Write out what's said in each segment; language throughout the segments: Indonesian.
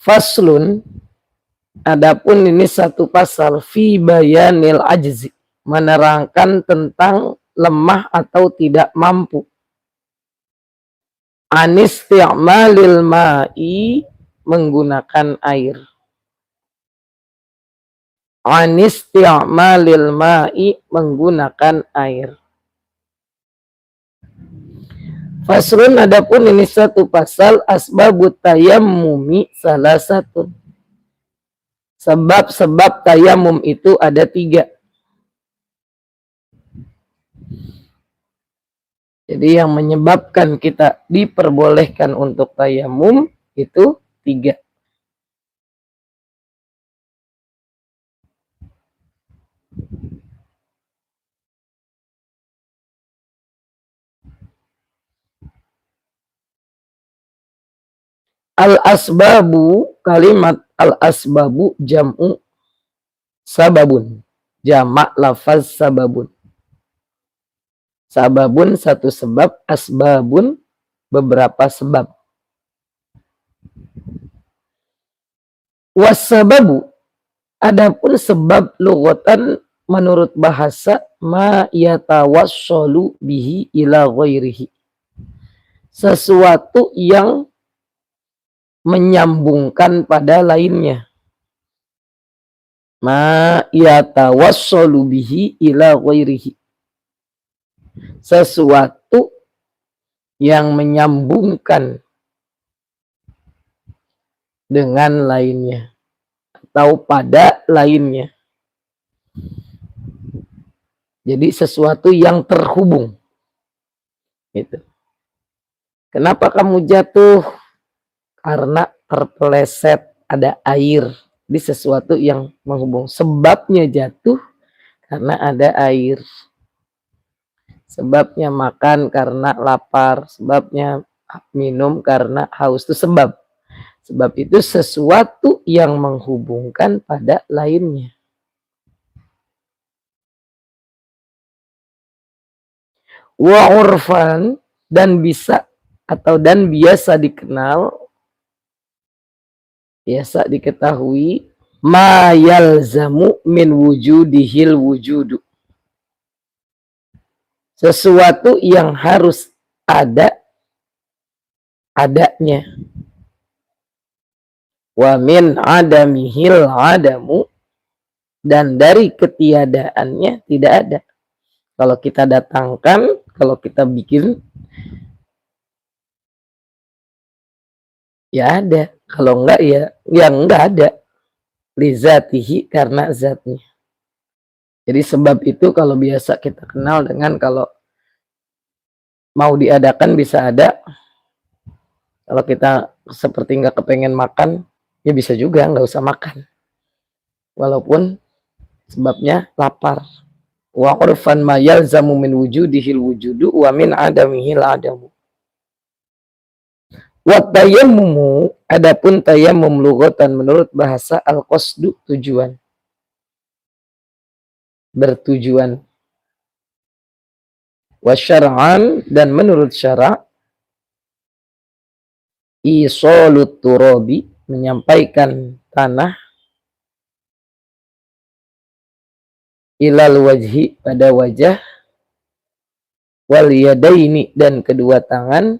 Faslun, adapun ini satu pasal fi bayanil ajzi, menerangkan tentang lemah atau tidak mampu. Anisti'malil ma'i, menggunakan air. Anisti'malil ma'i, menggunakan air. Faslun, adapun ini satu pasal asbabut tayammumi salah satu. Sebab-sebab tayamum itu ada 3. Jadi yang menyebabkan kita diperbolehkan untuk tayamum itu 3. Al-asbabu, kalimat al-asbabu jam'u sababun. Jamak lafaz sababun. Sababun satu sebab, asbabun beberapa sebab. Wasababu, adapun sebab lughatan menurut bahasa, ma yatawassalu bihi ila ghairihi. Sesuatu yang menyambungkan pada lainnya. Ma yatawassalu bihi ila ghairihi. Sesuatu yang menyambungkan dengan lainnya atau pada lainnya. Jadi sesuatu yang terhubung. Gitu. Kenapa kamu jatuh? Karena terpeleset ada air di sesuatu yang menghubung. Sebabnya jatuh karena ada air. Sebabnya makan karena lapar. Sebabnya minum karena haus. Itu sebab. Sebab itu sesuatu yang menghubungkan pada lainnya. Wa urfan, dan bisa atau dan biasa dikenal, biasa diketahui, ma yalzamu min wujudihil wujudu. Sesuatu yang harus ada adanya. Wa min adamihil adamu, dan dari ketiadaannya tidak ada. Kalau kita datangkan, kalau kita bikin, ya ada. Kalau enggak, ya enggak ada. Lizatihi, karena zatnya. Jadi sebab itu kalau biasa kita kenal dengan kalau mau diadakan bisa ada. Kalau kita seperti enggak kepengen makan, ya bisa juga enggak usah makan. Walaupun sebabnya lapar. Wa urfan ma yalzamu min wujudihil wujudu wa min adamihil adamu. Wa tayammumu, adapun tayammum lughatan menurut bahasa al-qasdu, tujuan. Bertujuan. Wa syar'an, dan menurut syara', isalut turabi, menyampaikan tanah, ilal wajhi, pada wajah, wal yadaini, dan kedua tangan,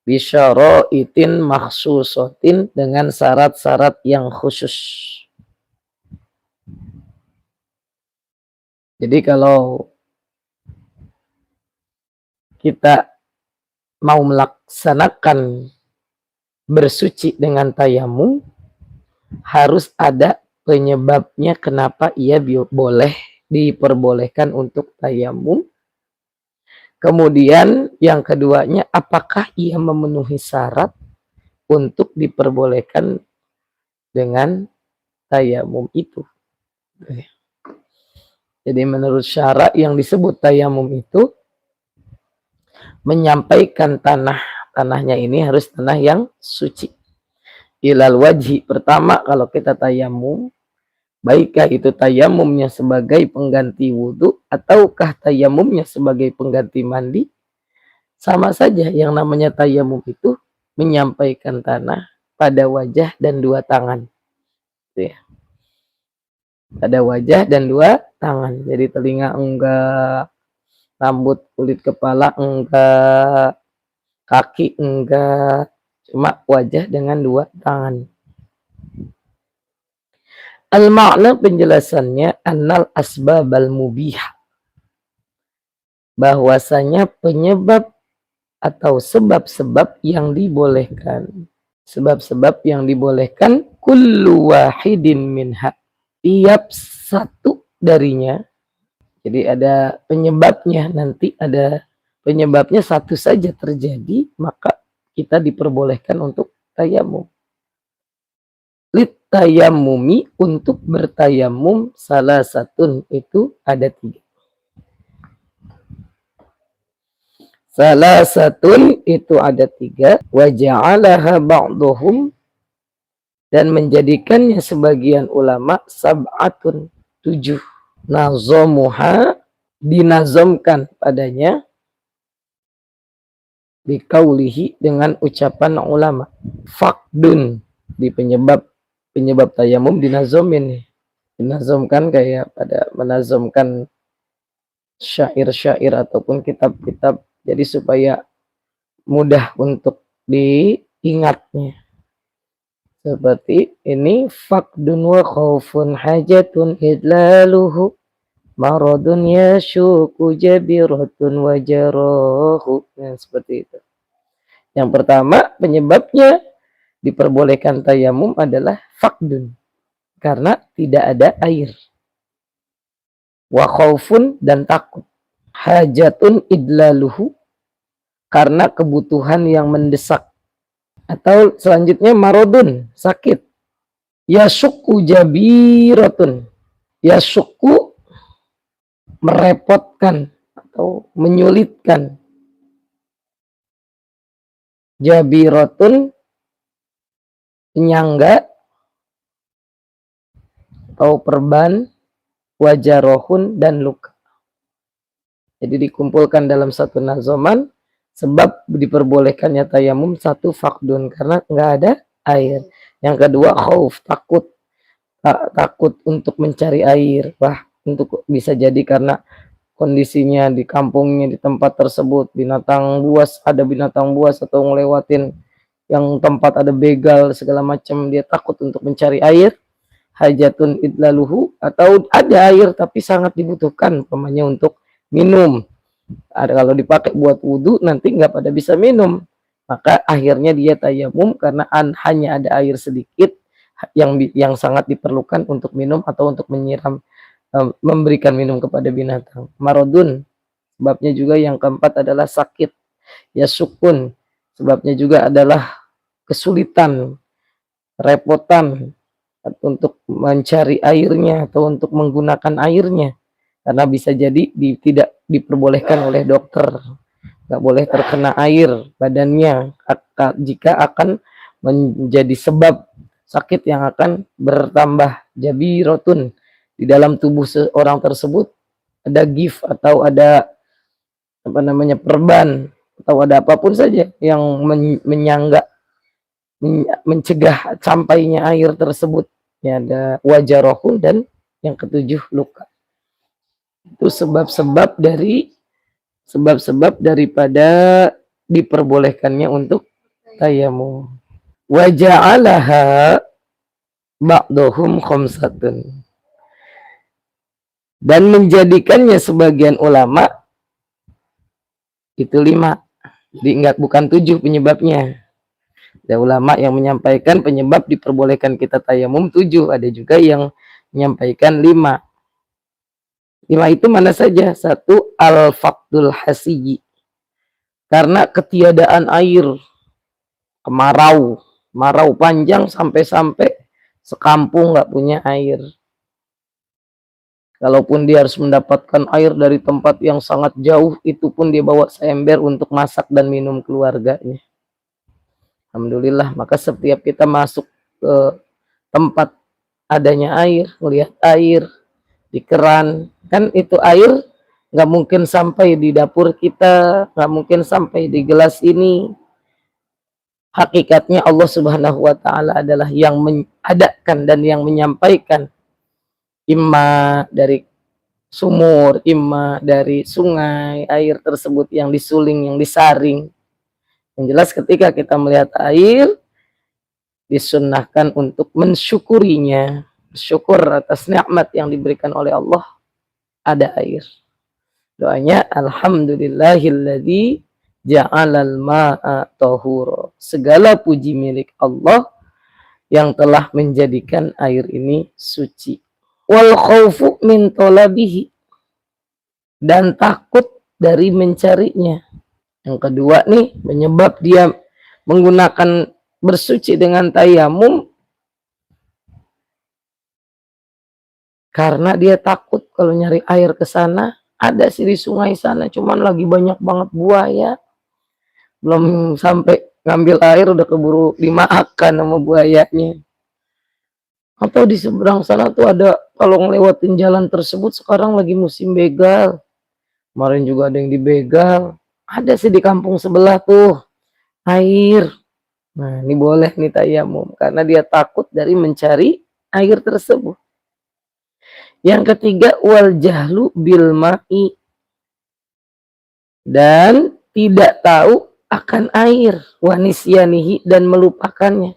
bisyara'itin makhsusatin, dengan syarat-syarat yang khusus. Jadi kalau kita mau melaksanakan bersuci dengan tayamum, harus ada penyebabnya kenapa ia boleh diperbolehkan untuk tayamum. Kemudian yang keduanya, apakah ia memenuhi syarat untuk diperbolehkan dengan tayamum itu. Jadi menurut syarat yang disebut tayamum itu, menyampaikan tanahnya ini harus tanah yang suci. Ilal wajhi, pertama kalau kita tayamum, baikkah itu tayamumnya sebagai pengganti wudhu ataukah tayamumnya sebagai pengganti mandi, sama saja. Yang namanya tayamum itu menyampaikan tanah pada wajah dan dua tangan. Gitu ya. Pada wajah dan dua tangan. Jadi telinga enggak, rambut, kulit kepala enggak, kaki enggak, cuma wajah dengan dua tangan. Al-makna penjelasannya annal asbabal mubihah, bahwasanya penyebab atau sebab-sebab yang dibolehkan. Sebab-sebab yang dibolehkan kullu wahidin minha, tiap satu darinya. Jadi ada penyebabnya, nanti ada penyebabnya satu saja terjadi, maka kita diperbolehkan untuk tayamum. Tayamumi, untuk bertayamum, salah satu itu ada tiga. Salah satu itu ada tiga. Wa ja'alaha ba'duhum, dan menjadikannya sebagian ulama sab'atun, 7. Nazomuha, dinazomkan padanya, bikaulihi, dengan ucapan ulama. Fakdun, di penyebab tayamum dinazomin, dinazomkan kayak pada menazomkan syair-syair ataupun kitab-kitab, jadi supaya mudah untuk diingatnya. Seperti ini, fakdun wa khaufun hajatun idlaluhu maradun yashuku jabiratun wajarahu. Nah, seperti itu. Yang pertama, penyebabnya diperbolehkan tayamum adalah fakdun, karena tidak ada air. Wa khaufun, dan takut. Hajatun idlaluhu, karena kebutuhan yang mendesak. Atau selanjutnya marodun, sakit. Yashuku jabiratun, yashuku, merepotkan atau menyulitkan. Jabiratun, penyangga atau perban. Wajarohun, dan luka. Jadi dikumpulkan dalam satu nazoman, sebab diperbolehkannya tayamum, satu fakdun, karena nggak ada air. Yang kedua khauf, takut. Takut untuk mencari air. Wah, untuk bisa jadi karena kondisinya di kampungnya, di tempat tersebut, ada binatang buas atau ngelewatin yang tempat ada begal segala macam, dia takut untuk mencari air. Hajatun idlaluhu, atau ada air tapi sangat dibutuhkan umpamanya untuk minum. Ada, kalau dipakai buat wudhu nanti nggak pada bisa minum, maka akhirnya dia tayamum karena hanya ada air sedikit yang sangat diperlukan untuk minum atau untuk menyiram, memberikan minum kepada binatang. Marodun, sebabnya juga yang keempat adalah sakit. Yasukun, sebabnya juga adalah kesulitan, repotan untuk mencari airnya atau untuk menggunakan airnya, karena bisa jadi tidak diperbolehkan oleh dokter, nggak boleh terkena air badannya jika akan menjadi sebab sakit yang akan bertambah. Jabirotun, di dalam tubuh seorang tersebut ada gif atau ada perban atau ada apapun saja yang menyangga, mencegah sampainya air tersebut. Ya, ada wajarohun, dan yang ketujuh luka. Itu sebab-sebab daripada diperbolehkannya untuk tayamum. Waja'alaha ba'duhum khamsatun, dan menjadikannya sebagian ulama itu 5. Jadi bukan 7 penyebabnya. Ada ulama yang menyampaikan penyebab diperbolehkan kita tayamum 7, ada juga yang menyampaikan 5. 5 itu mana saja? 1, al-faqdul hasiyi, karena ketiadaan air, kemarau, panjang sampai sekampung nggak punya air. Kalaupun dia harus mendapatkan air dari tempat yang sangat jauh, itu pun dia bawa seember untuk masak dan minum keluarganya. Alhamdulillah, maka setiap kita masuk ke tempat adanya air, melihat air di keran, kan itu air nggak mungkin sampai di dapur kita, nggak mungkin sampai di gelas ini, Hakikatnya Allah Subhanahu wa taala adalah yang mengadakan dan yang menyampaikan, imma dari sumur, imma dari sungai, air tersebut yang disuling, yang disaring. Yang jelas ketika kita melihat air, disunnahkan untuk mensyukurinya, bersyukur atas nikmat yang diberikan oleh Allah, ada air. Doanya alhamdulillahilladzi ja'alal ma'a tahura. Segala puji milik Allah yang telah menjadikan air ini suci. Wal khaufu min talabihi, dan takut dari mencarinya. Yang kedua nih, penyebab dia menggunakan bersuci dengan tayamum karena dia takut kalau nyari air ke sana, ada sih di sungai sana, cuman lagi banyak banget buaya. Belum sampai ngambil air udah keburu dimakan sama buayanya. Atau di seberang sana tuh ada, kalau ngelewatin jalan tersebut sekarang lagi musim begal. Kemarin juga ada yang dibegal. Ada sih di kampung sebelah tuh air. Nah, ini boleh nih tayamum karena dia takut dari mencari air tersebut. Yang ketiga, wal jahlu bil ma'i, dan tidak tahu akan air, wanisyanihi, dan melupakannya.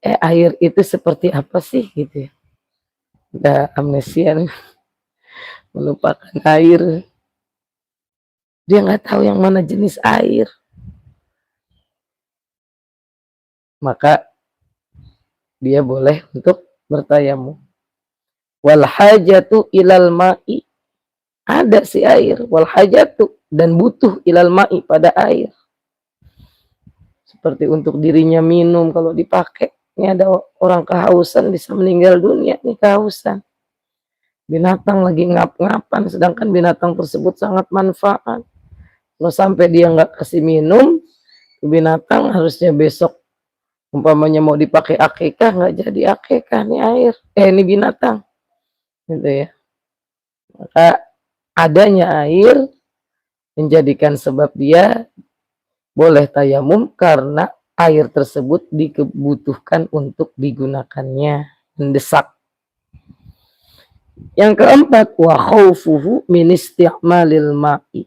Air itu seperti apa sih gitu ya. Udah amnesia nih, melupakan air. Dia nggak tahu yang mana jenis air. Maka dia boleh untuk bertayamum. Wal hajatu ilal ma'i, ada si air, wal hajatu, dan butuh ilal ma'i, pada air. Seperti untuk dirinya minum kalau dipakai. Ini ada orang kehausan bisa meninggal dunia nih kehausan. Binatang lagi ngap-ngapan sedangkan binatang tersebut sangat manfaat. Kalau sampai dia nggak kasih minum, binatang harusnya besok umpamanya mau dipakai akikah, nggak jadi akikah nih air. Ini binatang. Gitu ya. Maka adanya air menjadikan sebab dia boleh tayamum karena air tersebut dibutuhkan untuk digunakannya, mendesak. Yang keempat, wa khaufuhu min isti'malil ma'i,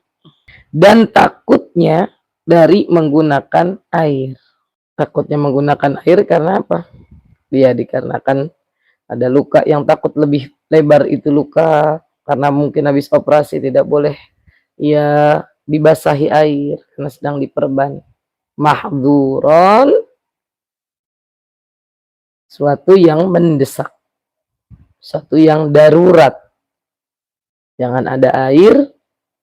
dan takutnya dari menggunakan air. Takutnya menggunakan air karena apa? Dia dikarenakan ada luka yang takut lebih lebar itu luka karena mungkin habis operasi tidak boleh ya dibasahi air karena sedang diperban. Mahdzuron, suatu yang mendesak, suatu yang darurat. Jangan ada air,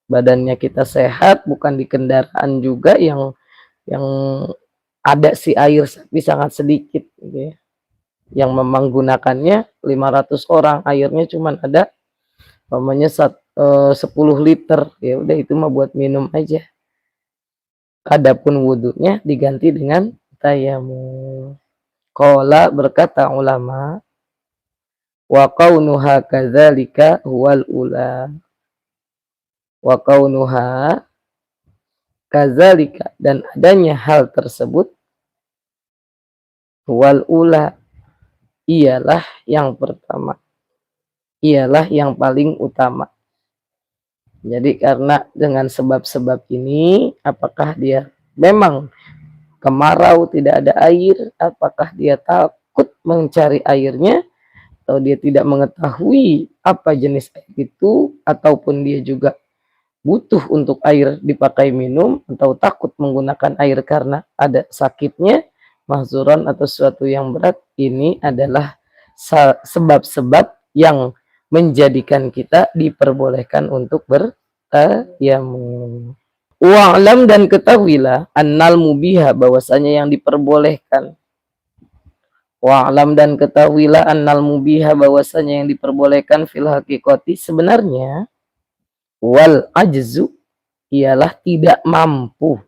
badannya kita sehat, bukan di kendaraan juga yang ada si air tapi sangat sedikit gitu ya. Yang menggunakannya 500 orang, airnya cuma ada umpamanya 10 liter, ya udah itu mah buat minum aja. Adapun wudhunya diganti dengan tayamum. Qala, berkata ulama, wa kaunuha kadzalika huwal ula. Wa kaunuha kadzalika, dan adanya hal tersebut, huwal ula, ialah yang pertama, ialah yang paling utama. Jadi karena dengan sebab-sebab ini, apakah dia memang kemarau tidak ada air, apakah dia takut mencari airnya, atau dia tidak mengetahui apa jenis air itu, ataupun dia juga butuh untuk air dipakai minum, atau takut menggunakan air karena ada sakitnya, mahzuran atau sesuatu yang berat, ini adalah sebab-sebab yang menjadikan kita diperbolehkan untuk bertayamum. Wa'lam, dan ketahuilah, annal mubiha, bahwasanya yang diperbolehkan. Wa'lam, dan ketahuilah, annal mubiha, bahwasanya yang diperbolehkan, fil haqiqati, sebenarnya, wal ajzu, ialah tidak mampu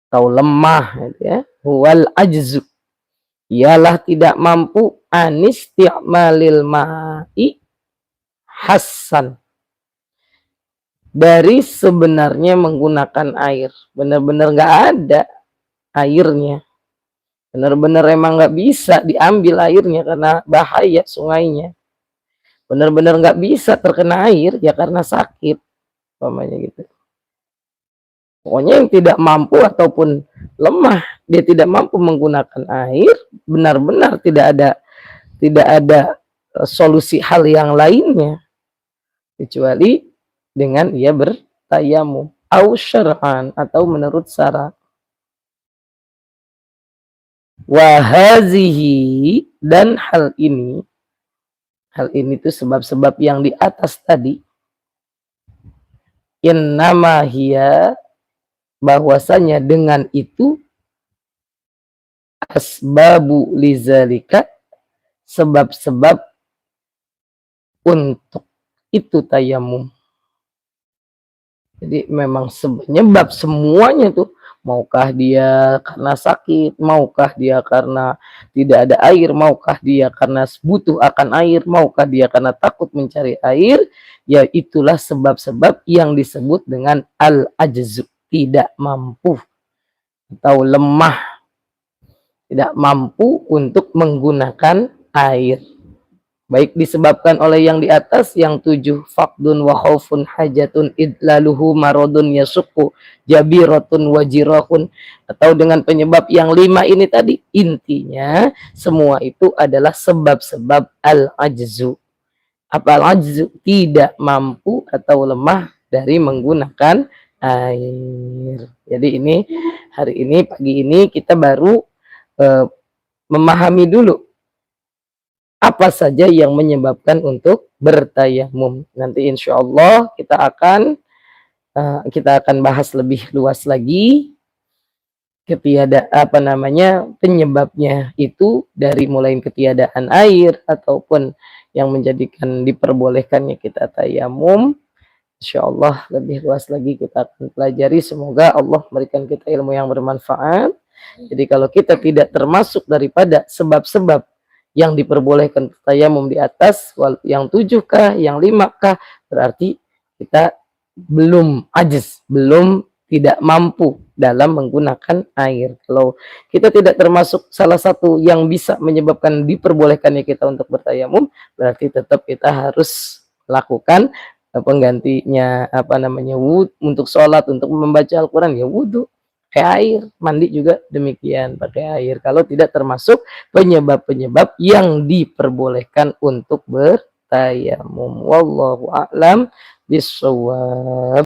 atau lemah gitu ya. Wal ajzu, ialah tidak mampu, anisti'malil ma'i hasan, dari sebenarnya menggunakan air. Benar-benar nggak ada airnya. Benar-benar emang nggak bisa diambil airnya karena bahaya sungainya. Benar-benar nggak bisa terkena air ya karena sakit, umpamanya gitu. Pokoknya yang tidak mampu ataupun lemah, dia tidak mampu menggunakan air, benar-benar tidak ada solusi hal yang lainnya kecuali dengan ia bertayamum au syar'an atau menurut syara. Wa hazihi, dan hal ini itu sebab-sebab yang di atas tadi, innama hiya, bahwasanya dengan itu, asbabu lizalika, sebab-sebab untuk itu tayamum. Jadi memang penyebab semuanya tuh, maukah dia karena sakit, maukah dia karena tidak ada air, maukah dia karena butuh akan air, maukah dia karena takut mencari air, ya itulah sebab-sebab yang disebut dengan al-ajzu, tidak mampu atau lemah, tidak mampu untuk menggunakan air. Baik disebabkan oleh yang di atas, yang 7, faqdun wa khaufun hajatun idlaluhu maradun yasuqu jabiratun wajirahun, atau dengan penyebab yang 5 ini tadi. Intinya semua itu adalah sebab-sebab al-ajzu. Apa al-ajzu? Tidak mampu atau lemah dari menggunakan air. Jadi ini hari ini, pagi ini kita baru memahami dulu apa saja yang menyebabkan untuk bertayamum. Nanti insya Allah kita akan bahas lebih luas lagi penyebabnya itu, dari mulai ketiadaan air ataupun yang menjadikan diperbolehkannya kita tayamum. Insya Allah lebih luas lagi kita akan pelajari. Semoga Allah memberikan kita ilmu yang bermanfaat. Jadi kalau kita tidak termasuk daripada sebab-sebab yang diperbolehkan tayamum di atas, yang 7 kah, yang 5 kah, berarti kita belum ajiz, belum tidak mampu dalam menggunakan air. Kalau kita tidak termasuk salah satu yang bisa menyebabkan diperbolehkannya kita untuk bertayamum, berarti tetap kita harus lakukan penggantinya untuk sholat, untuk membaca Al-Quran, ya wudhu, pakai air, mandi juga demikian pakai air, kalau tidak termasuk penyebab-penyebab yang diperbolehkan untuk bertayamum. Wallahu a'lam bishawab.